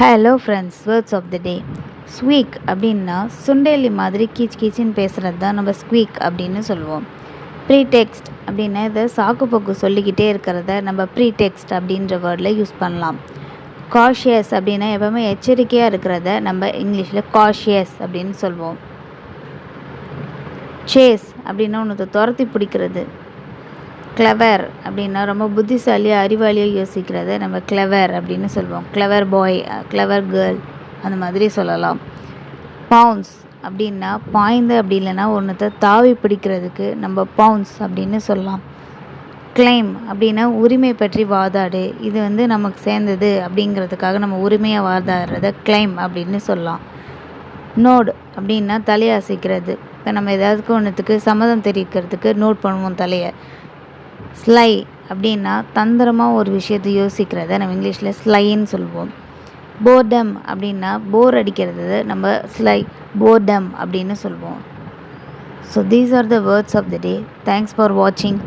Hello friends, words of the day. Squeak அப்படின்னா சுண்டேலி மாதிரி கீச் கீச்சின்னு பேசுகிறது தான் நம்ம ஸ்குவீக் அப்படின்னு சொல்லுவோம். ப்ரீடெக்ஸ்ட் அப்படின்னா இதை சாக்குப்போக்கு சொல்லிக்கிட்டே இருக்கிறத நம்ம ப்ரீடெக்ஸ்ட் அப்படின்ற வேர்டில் யூஸ் பண்ணலாம். காஷியஸ் அப்படின்னா எப்போவுமே எச்சரிக்கையாக இருக்கிறத நம்ம இங்கிலீஷில் காஷியஸ் அப்படின்னு சொல்லுவோம். சேஸ் அப்படின்னா ஒன்று துரத்தி பிடிக்கிறது. கிளவர் அப்படின்னா ரொம்ப புத்திசாலியாக அறிவாளியாக யோசிக்கிறத நம்ம கிளவர் அப்படின்னு சொல்லுவோம். கிளவர் பாய், கிளவர் கேர்ள் அந்த மாதிரி சொல்லலாம். பவுன்ஸ் அப்படின்னா பாய்ந்து அப்படி இல்லைன்னா ஒன்றத்தை தாவி பிடிக்கிறதுக்கு நம்ம பவுன்ஸ் அப்படின்னு சொல்லலாம். கிளைம் அப்படின்னா உரிமை பற்றி வாதாடு, இது நமக்கு சேர்ந்தது அப்படிங்கிறதுக்காக நம்ம உரிமையாக வாதாடுறத கிளைம் அப்படின்னு சொல்லலாம். நோட் அப்படின்னா தலையசைக்கிறது. இப்போ நம்ம ஏதாவதுக்கு ஒன்றுத்துக்கு சம்மதம் தெரிவிக்கிறதுக்கு நோட் பண்ணுவோம் தலையை. ஸ்லை அப்படின்னா தந்திரமாக ஒரு விஷயத்தை யோசிக்கிறத நம்ம இங்கிலீஷில் ஸ்லைன்னு சொல்லுவோம். போர்டம் அப்படின்னா போர் அடிக்கிறது நம்ம ஸ்லை போர்டம் அப்படின்னு சொல்லுவோம். So these are the words of the day. Thanks for வாட்சிங்.